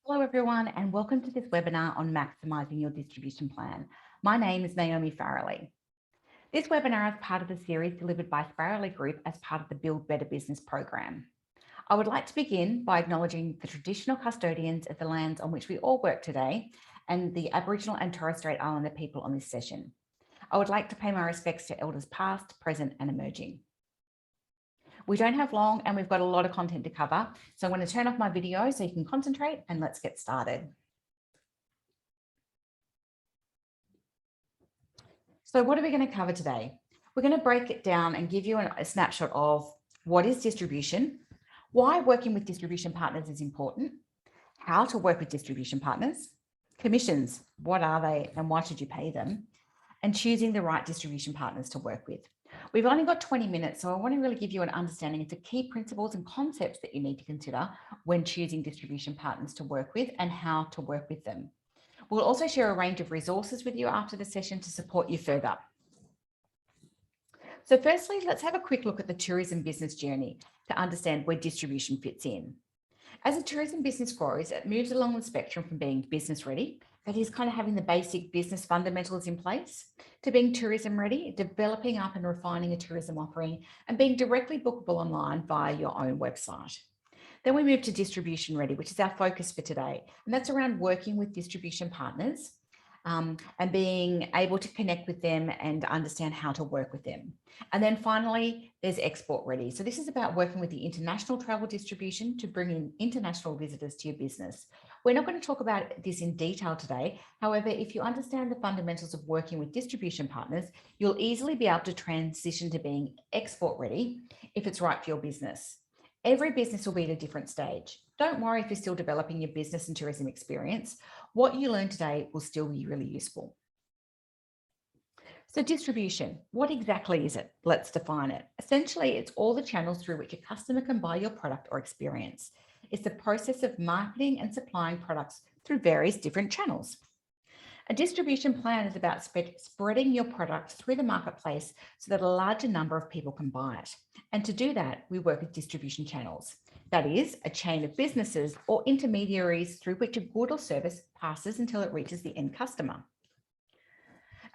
Hello everyone and welcome to this webinar on maximising your distribution plan. My name is Naomi Farrelly. This webinar is part of the series delivered by Sparrowly Group as part of the Build Better Business program. I would like to begin by acknowledging the traditional custodians of the lands on which we all work today and the Aboriginal and Torres Strait Islander people on this session. I would like to pay my respects to elders past, present and emerging. We don't have long and we've got a lot of content to cover. So I'm going to turn off my video so you can concentrate and let's get started. So what are we going to cover today? We're going to break it down and give you a snapshot of what is distribution, why working with distribution partners is important, how to work with distribution partners, commissions, what are they and why should you pay them, and choosing the right distribution partners to work with. We've only got 20 minutes, so I want to really give you an understanding of the key principles and concepts that you need to consider when choosing distribution partners to work with and how to work with them. We'll also share a range of resources with you after the session to support you further. So firstly, let's have a quick look at the tourism business journey to understand where distribution fits in. As a tourism business grows, it moves along the spectrum from being business ready, that is kind of having the basic business fundamentals in place, to being tourism ready, developing up and refining a tourism offering, and being directly bookable online via your own website. Then we move to distribution ready, which is our focus for today. And that's around working with distribution partners and being able to connect with them and understand how to work with them. And then finally, there's export ready. So this is about working with the international travel distribution to bring in international visitors to your business. We're not going to talk about this in detail today. However, if you understand the fundamentals of working with distribution partners, you'll easily be able to transition to being export ready if it's right for your business. Every business will be at a different stage. Don't worry if you're still developing your business and tourism experience. What you learn today will still be really useful. So distribution, what exactly is it? Let's define it. Essentially, it's all the channels through which a customer can buy your product or experience. It's the process of marketing and supplying products through various different channels. A distribution plan is about spreading your product through the marketplace so that a larger number of people can buy it. And to do that, we work with distribution channels. That is a chain of businesses or intermediaries through which a good or service passes until it reaches the end customer.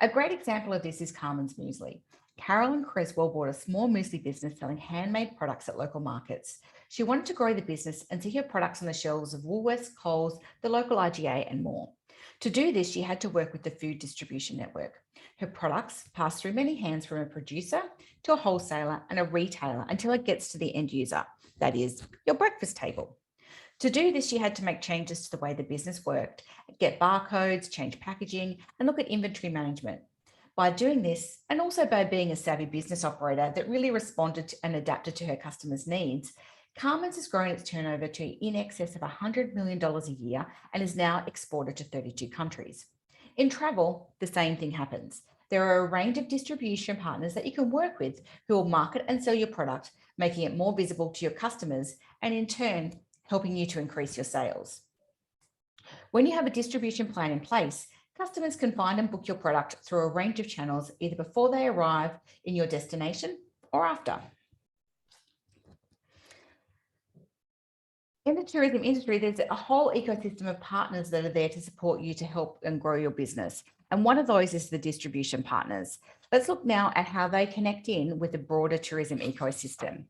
A great example of this is Carmen's Muesli. Carolyn Creswell bought a small muesli business selling handmade products at local markets. She wanted to grow the business and see her products on the shelves of Woolworths, Coles, the local IGA and more. To do this, she had to work with the food distribution network. Her products pass through many hands from a producer to a wholesaler and a retailer until it gets to the end user, that is, your breakfast table. To do this, she had to make changes to the way the business worked, get barcodes, change packaging, and look at inventory management. By doing this, and also by being a savvy business operator that really responded and adapted to her customers' needs, Carmen's has grown its turnover to in excess of $100 million a year and is now exported to 32 countries. In travel, the same thing happens. There are a range of distribution partners that you can work with who will market and sell your product, making it more visible to your customers and in turn, helping you to increase your sales. When you have a distribution plan in place, customers can find and book your product through a range of channels, either before they arrive in your destination or after. In the tourism industry, there's a whole ecosystem of partners that are there to support you to help and grow your business. And one of those is the distribution partners. Let's look now at how they connect in with the broader tourism ecosystem.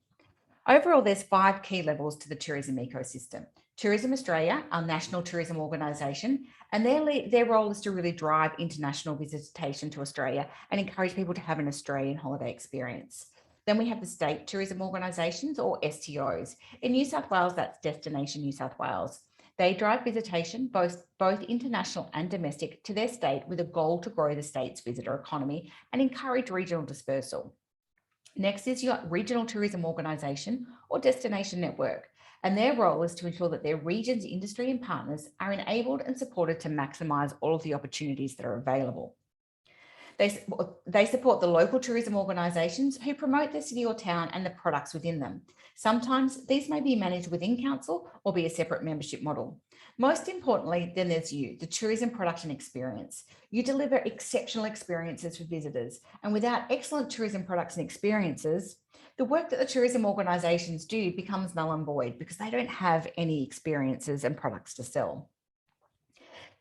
Overall, there's 5 key levels to the tourism ecosystem. Tourism Australia, our national tourism organisation, and their role is to really drive international visitation to Australia and encourage people to have an Australian holiday experience. Then we have the state tourism organisations or STOs. In New South Wales, that's Destination New South Wales. They drive visitation, both international and domestic, to their state with a goal to grow the state's visitor economy and encourage regional dispersal. Next is your regional tourism organisation or destination network, and their role is to ensure that their region's industry and partners are enabled and supported to maximise all of the opportunities that are available. They support the local tourism organisations who promote the city or town and the products within them. Sometimes these may be managed within council or be a separate membership model. Most importantly, then there's you, the tourism production experience. You deliver exceptional experiences for visitors, and without excellent tourism products and experiences, the work that the tourism organisations do becomes null and void because they don't have any experiences and products to sell.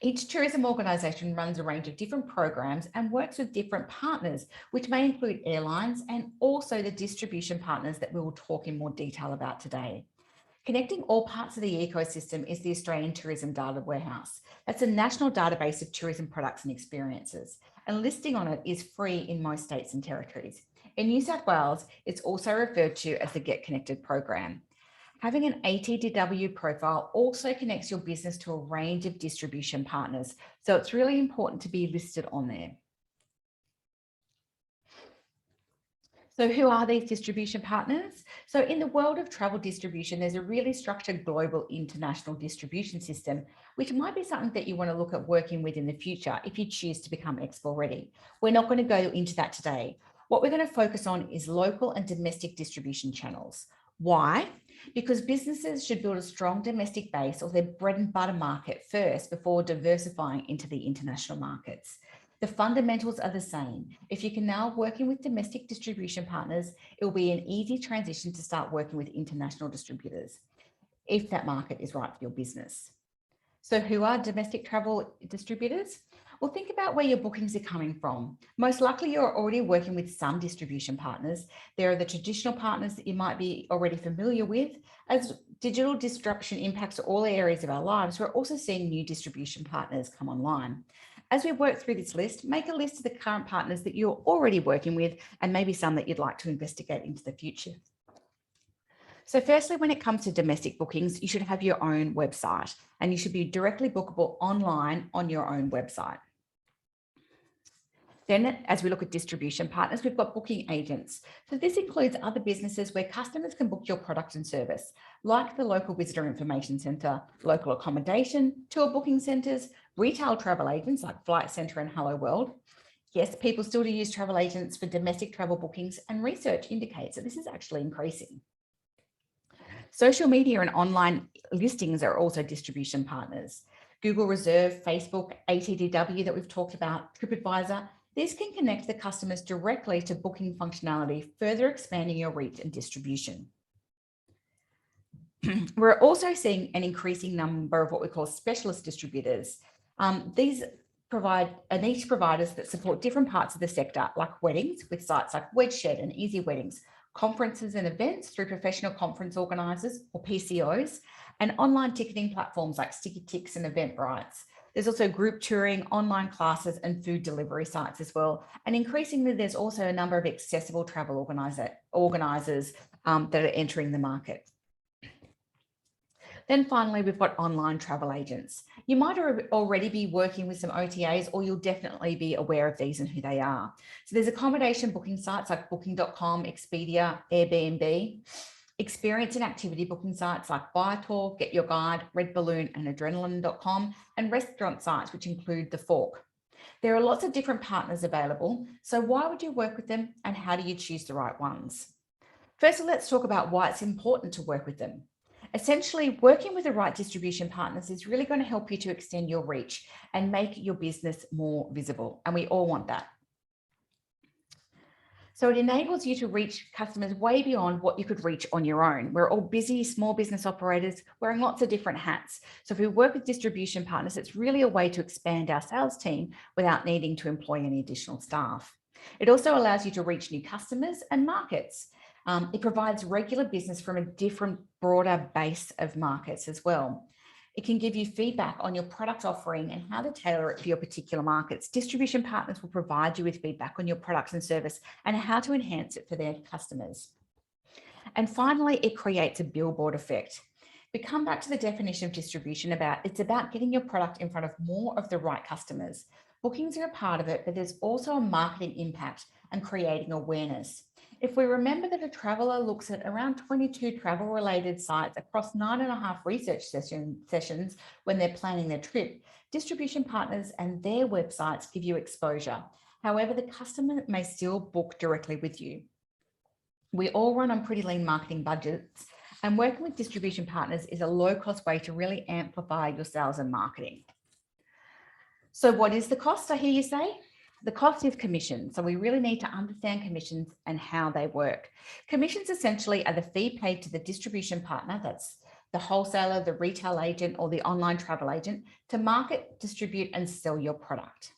Each tourism organisation runs a range of different programs and works with different partners, which may include airlines and also the distribution partners that we will talk in more detail about today. Connecting all parts of the ecosystem is the Australian Tourism Data Warehouse. That's a national database of tourism products and experiences, and listing on it is free in most states and territories. In New South Wales, it's also referred to as the Get Connected program. Having an ATDW profile also connects your business to a range of distribution partners, so it's really important to be listed on there. So who are these distribution partners? So in the world of travel distribution, there's a really structured global international distribution system, which might be something that you want to look at working with in the future if you choose to become Expo ready. We're not going to go into that today. What we're going to focus on is local and domestic distribution channels. Why? Because businesses should build a strong domestic base or their bread and butter market first before diversifying into the international markets. The fundamentals are the same. If you can now working with domestic distribution partners, it will be an easy transition to start working with international distributors if that market is right for your business. So who are domestic travel distributors? Well, think about where your bookings are coming from. Most likely you're already working with some distribution partners. There are the traditional partners that you might be already familiar with. As digital disruption impacts all areas of our lives, we're also seeing new distribution partners come online. As we work through this list, make a list of the current partners that you're already working with and maybe some that you'd like to investigate into the future. So firstly, when it comes to domestic bookings, you should have your own website and you should be directly bookable online on your own website. Then as we look at distribution partners, we've got booking agents. So this includes other businesses where customers can book your product and service, like the local visitor information centre, local accommodation, tour booking centres, retail travel agents like Flight Centre and Hello World. Yes, people still do use travel agents for domestic travel bookings, and research indicates that this is actually increasing. Social media and online listings are also distribution partners. Google Reserve, Facebook, ATDW that we've talked about, TripAdvisor, these can connect the customers directly to booking functionality, further expanding your reach and distribution. We're also seeing an increasing number of what we call specialist distributors. These provide niche providers that support different parts of the sector, like weddings with sites like Wedshed and Easy Weddings, conferences and events through professional conference organisers or PCOs, and online ticketing platforms like Sticky Ticks and Eventbrite. There's also group touring, online classes and food delivery sites as well. And increasingly, there's also a number of accessible travel organisers that are entering the market. Then finally, we've got online travel agents. You might already be working with some OTAs, or you'll definitely be aware of these and who they are. So there's accommodation booking sites like booking.com, Expedia, Airbnb, experience and activity booking sites like Viator, Get Your Guide, Red Balloon and Adrenaline.com, and restaurant sites, which include The Fork. There are lots of different partners available. So why would you work with them and how do you choose the right ones? First, let's talk about why it's important to work with them. Essentially, working with the right distribution partners is really going to help you to extend your reach and make your business more visible. And we all want that. So it enables you to reach customers way beyond what you could reach on your own. We're all busy small business operators wearing lots of different hats. So if we work with distribution partners, it's really a way to expand our sales team without needing to employ any additional staff. It also allows you to reach new customers and markets. It provides regular business from a different, broader base of markets as well. It can give you feedback on your product offering and how to tailor it for your particular markets. Distribution partners will provide you with feedback on your products and service and how to enhance it for their customers. And finally, it creates a billboard effect. We come back to the definition of distribution it's about getting your product in front of more of the right customers. Bookings are a part of it, but there's also a marketing impact and creating awareness. If we remember that a traveller looks at around 22 travel-related sites across 9.5 research sessions when they're planning their trip, distribution partners and their websites give you exposure. However, the customer may still book directly with you. We all run on pretty lean marketing budgets, and working with distribution partners is a low-cost way to really amplify your sales and marketing. So what is the cost, I hear you say? The cost is commission. So we really need to understand commissions and how they work. Commissions essentially are the fee paid to the distribution partner, that's the wholesaler, the retail agent, or the online travel agent, to market, distribute, and sell your product.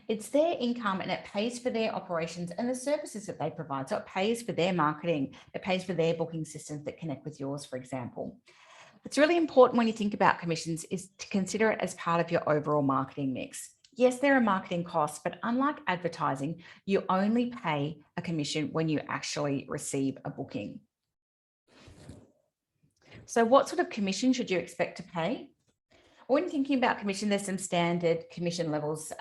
It's their income and it pays for their operations and the services that they provide. So it pays for their marketing, it pays for their booking systems that connect with yours, for example. It's really important when you think about commissions is to consider it as part of your overall marketing mix. Yes, there are marketing costs, but unlike advertising, you only pay a commission when you actually receive a booking. So what sort of commission should you expect to pay? When thinking about commission, there's some standard commission levels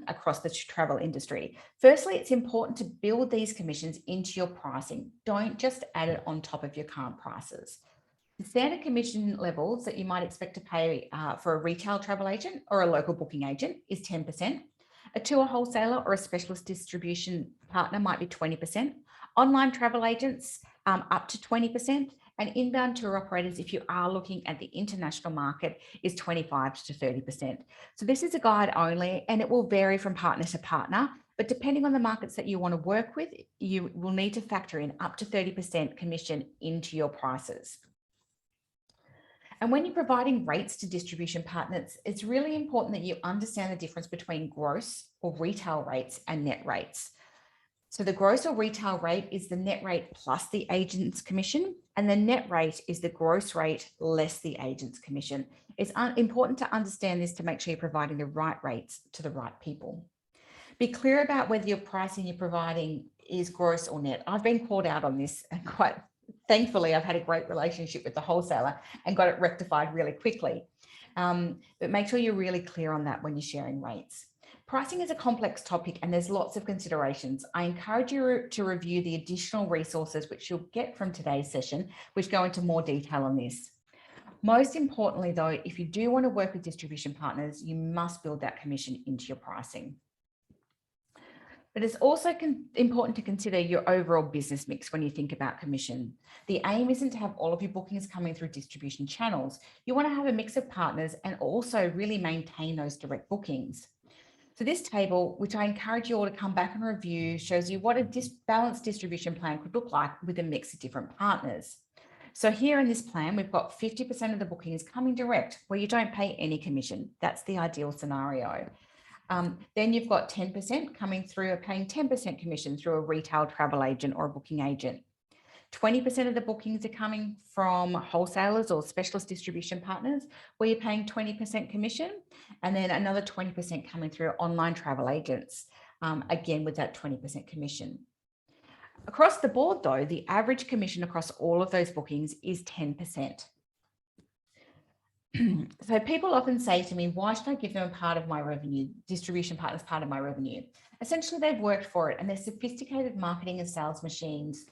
across the travel industry. Firstly, it's important to build these commissions into your pricing. Don't just add it on top of your current prices. The standard commission levels that you might expect to pay for a retail travel agent or a local booking agent is 10%. A tour wholesaler or a specialist distribution partner might be 20%. Online travel agents up to 20%. And inbound tour operators, if you are looking at the international market, is 25 to 30%. So this is a guide only, and it will vary from partner to partner. But depending on the markets that you want to work with, you will need to factor in up to 30% commission into your prices. And when you're providing rates to distribution partners, it's really important that you understand the difference between gross or retail rates and net rates. So the gross or retail rate is the net rate plus the agent's commission, and the net rate is the gross rate less the agent's commission. It's important to understand this to make sure you're providing the right rates to the right people. Be clear about whether your pricing you're providing is gross or net. I've been called out on this, and quite thankfully, I've had a great relationship with the wholesaler and got it rectified really quickly. But make sure you're really clear on that when you're sharing rates. Pricing is a complex topic and there's lots of considerations. I encourage you to review the additional resources which you'll get from today's session, which go into more detail on this. Most importantly, though, if you do want to work with distribution partners, you must build that commission into your pricing. But it's also important to consider your overall business mix when you think about commission. The aim isn't to have all of your bookings coming through distribution channels. You want to have a mix of partners and also really maintain those direct bookings. So this table, which I encourage you all to come back and review, shows you what a balanced distribution plan could look like with a mix of different partners. So here in this plan, we've got 50% of the bookings coming direct, where you don't pay any commission. That's the ideal scenario. Then you've got 10% coming through, paying 10% commission through a retail travel agent or a booking agent. 20% of the bookings are coming from wholesalers or specialist distribution partners, where you're paying 20% commission, and then another 20% coming through online travel agents, again with that 20% commission. Across the board, though, the average commission across all of those bookings is 10%. So people often say to me, why should I give them a part of my revenue, distribution partners part of my revenue? Essentially, they've worked for it and they're sophisticated marketing and sales machines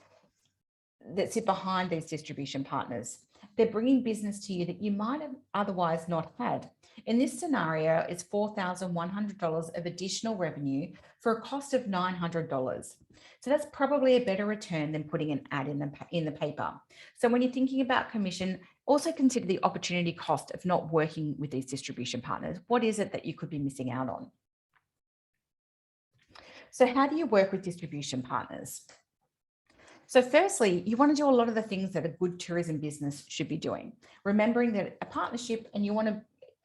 that sit behind these distribution partners. They're bringing business to you that you might have otherwise not had. In this scenario, it's $4,100 of additional revenue for a cost of $900. So that's probably a better return than putting an ad in the paper. So when you're thinking about commission, also consider the opportunity cost of not working with these distribution partners. What is it that you could be missing out on? So how do you work with distribution partners? So firstly, you want to do a lot of the things that a good tourism business should be doing, remembering that a partnership and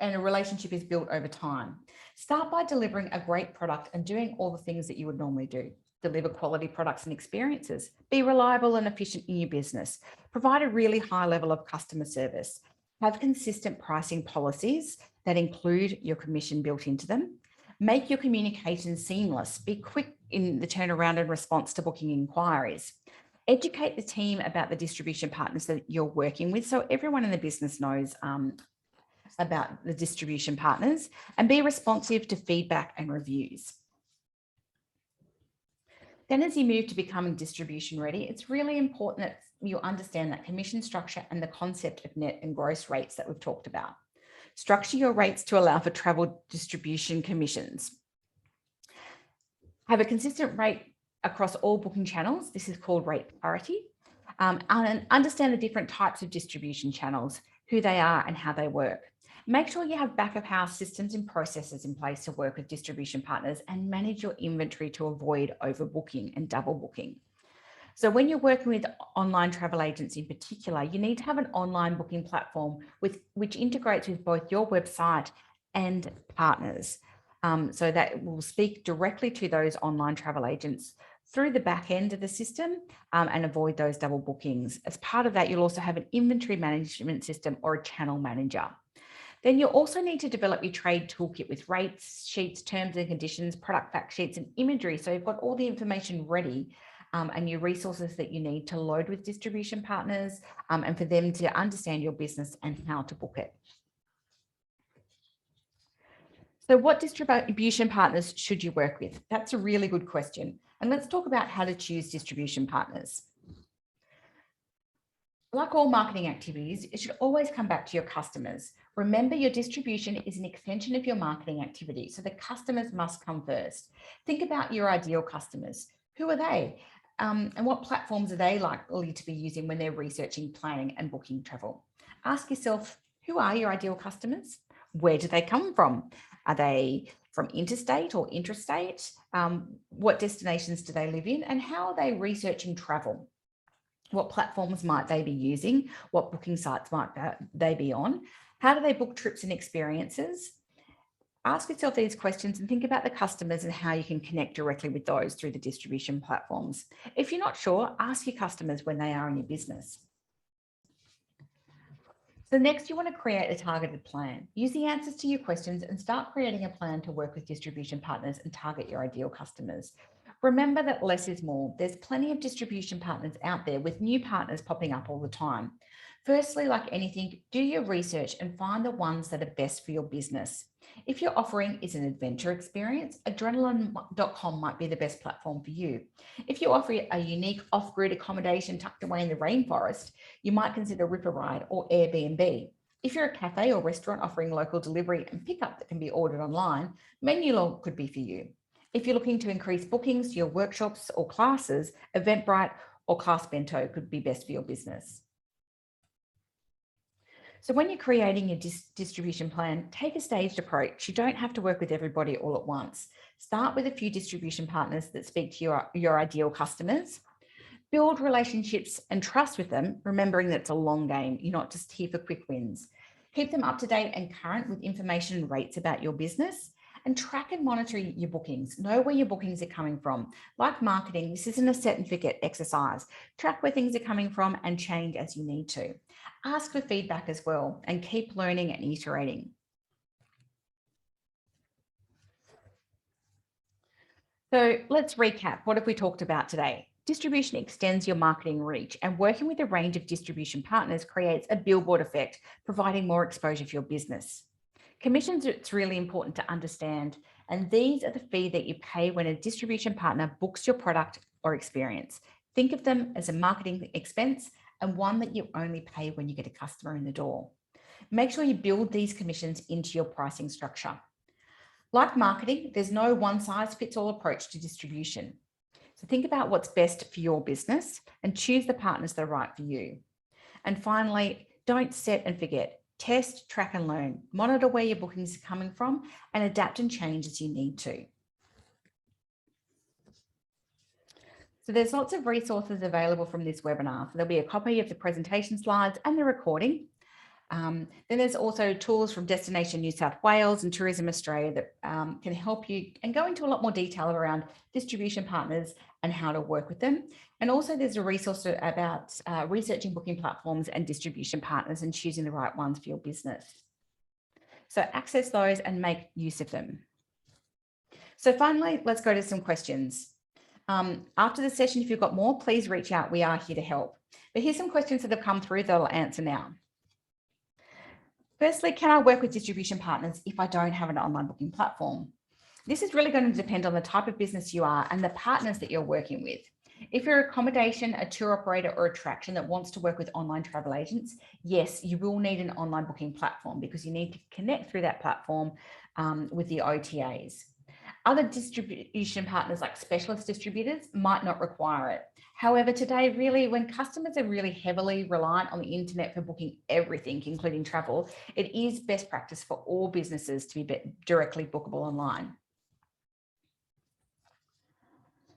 a relationship is built over time. Start by delivering a great product and doing all the things that you would normally do. Deliver quality products and experiences. Be reliable and efficient in your business. Provide a really high level of customer service. Have consistent pricing policies that include your commission built into them. Make your communication seamless. Be quick in the turnaround and response to booking inquiries. Educate the team about the distribution partners that you're working with, so everyone in the business knows about the distribution partners, and be responsive to feedback and reviews. Then as you move to becoming distribution ready, it's really important that you understand that commission structure and the concept of net and gross rates that we've talked about. Structure your rates to allow for travel distribution commissions. Have a consistent rate across all booking channels. This is called rate parity. And understand the different types of distribution channels, who they are and how they work. Make sure you have back of house systems and processes in place to work with distribution partners and manage your inventory to avoid overbooking and double booking. So when you're working with online travel agents in particular, you need to have an online booking platform which integrates with both your website and partners. So that will speak directly to those online travel agents through the back end of the system and avoid those double bookings. As part of that, you'll also have an inventory management system or a channel manager. Then you'll also need to develop your trade toolkit with rates, sheets, terms and conditions, product fact sheets and imagery. So you've got all the information ready and your resources that you need to load with distribution partners and for them to understand your business and how to book it. So what distribution partners should you work with? That's a really good question. And let's talk about how to choose distribution partners. Like all marketing activities, it should always come back to your customers. Remember, your distribution is an extension of your marketing activity, so the customers must come first. Think about your ideal customers. Who are they? And what platforms are they likely to be using when they're researching, planning and booking travel? Ask yourself, who are your ideal customers? Where do they come from? Are they from interstate or intrastate? What destinations do they live in? And how are they researching travel? What platforms might they be using? What booking sites might they be on? How do they book trips and experiences? Ask yourself these questions and think about the customers and how you can connect directly with those through the distribution platforms. If you're not sure, ask your customers when they are in your business. So next, you want to create a targeted plan. Use the answers to your questions and start creating a plan to work with distribution partners and target your ideal customers. Remember that less is more. There's plenty of distribution partners out there with new partners popping up all the time. Firstly, like anything, do your research and find the ones that are best for your business. If your offering is an adventure experience, adrenaline.com might be the best platform for you. If you offer a unique off-grid accommodation tucked away in the rainforest, you might consider Ripper Ride or Airbnb. If you're a cafe or restaurant offering local delivery and pickup that can be ordered online, Menulog could be for you. If you're looking to increase bookings to your workshops or classes, Eventbrite or Class Bento could be best for your business. So when you're creating your distribution plan, take a staged approach. You don't have to work with everybody all at once. Start with a few distribution partners that speak to your ideal customers. Build relationships and trust with them, remembering that it's a long game. You're not just here for quick wins. Keep them up to date and current with information and rates about your business. And track and monitor your bookings. Know where your bookings are coming from. Like marketing, this isn't a set and forget exercise. Track where things are coming from and change as you need to. Ask for feedback as well and keep learning and iterating. So let's recap. What have we talked about today? Distribution extends your marketing reach, and working with a range of distribution partners creates a billboard effect, providing more exposure for your business. Commissions, it's really important to understand, and these are the fee that you pay when a distribution partner books your product or experience. Think of them as a marketing expense and one that you only pay when you get a customer in the door. Make sure you build these commissions into your pricing structure. Like marketing, there's no one-size-fits-all approach to distribution. So think about what's best for your business and choose the partners that are right for you. And finally, don't set and forget. Test, track and learn. Monitor where your bookings are coming from and adapt and change as you need to. So there's lots of resources available from this webinar. So there'll be a copy of the presentation slides and the recording. Then there's also tools from Destination New South Wales and Tourism Australia that can help you and go into a lot more detail around distribution partners and how to work with them. And also there's a resource about researching booking platforms and distribution partners and choosing the right ones for your business. So access those and make use of them. So finally, let's go to some questions. After the session, if you've got more, please reach out. We are here to help. But here's some questions that have come through that I'll answer now. Firstly, can I work with distribution partners if I don't have an online booking platform? This is really going to depend on the type of business you are and the partners that you're working with. If you're an accommodation, a tour operator or attraction that wants to work with online travel agents, yes, you will need an online booking platform because you need to connect through that platform with the OTAs. Other distribution partners like specialist distributors might not require it. However, today, really, when customers are really heavily reliant on the internet for booking everything, including travel, it is best practice for all businesses to be directly bookable online.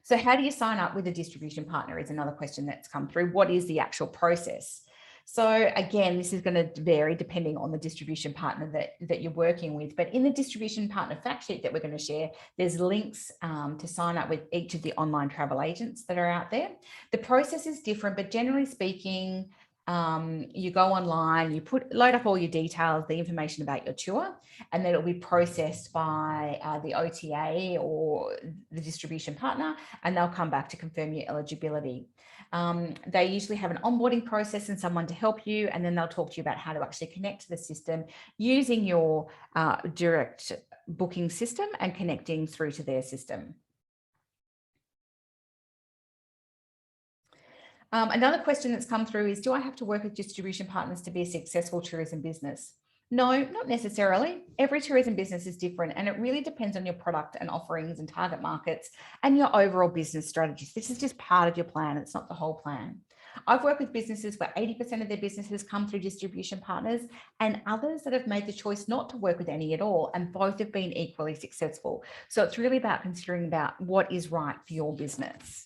So how do you sign up with a distribution partner is another question that's come through. What is the actual process? So again, this is going to vary depending on the distribution partner that you're working with. But in the distribution partner fact sheet that we're going to share, there's links to sign up with each of the online travel agents that are out there. The process is different, but generally speaking, you go online, you load up all your details, the information about your tour, and then it'll be processed by the OTA or the distribution partner, and they'll come back to confirm your eligibility. They usually have an onboarding process and someone to help you, and then they'll talk to you about how to actually connect to the system using your direct booking system and connecting through to their system. Another question that's come through is, do I have to work with distribution partners to be a successful tourism business? No, not necessarily. Every tourism business is different, and it really depends on your product and offerings and target markets and your overall business strategies. This is just part of your plan. It's not the whole plan. I've worked with businesses where 80% of their businesses come through distribution partners, and others that have made the choice not to work with any at all, and both have been equally successful. So it's really about considering about what is right for your business.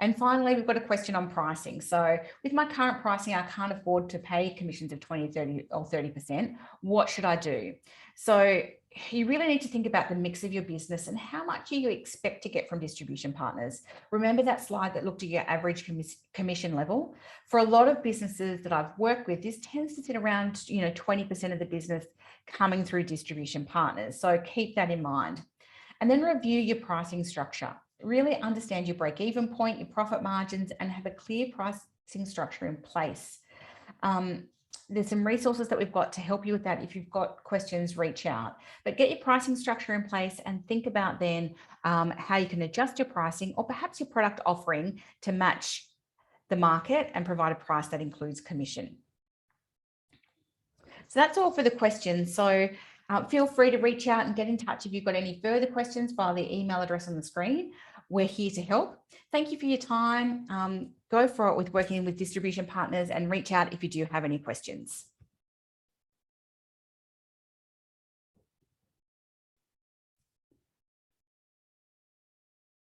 And finally, we've got a question on pricing. So with my current pricing, I can't afford to pay commissions of 20, 30 or 30%. What should I do? So you really need to think about the mix of your business and how much you expect to get from distribution partners. Remember that slide that looked at your average commission level? For a lot of businesses that I've worked with, this tends to sit around 20% of the business coming through distribution partners. So keep that in mind. And then review your pricing structure. Really understand your break-even point, your profit margins, and have a clear pricing structure in place. There's some resources that we've got to help you with that. If you've got questions, reach out. But get your pricing structure in place and think about then how you can adjust your pricing or perhaps your product offering to match the market and provide a price that includes commission. So that's all for the questions. So feel free to reach out and get in touch if you've got any further questions via the email address on the screen. We're here to help. Thank you for your time. Go for it with working with distribution partners and reach out if you do have any questions.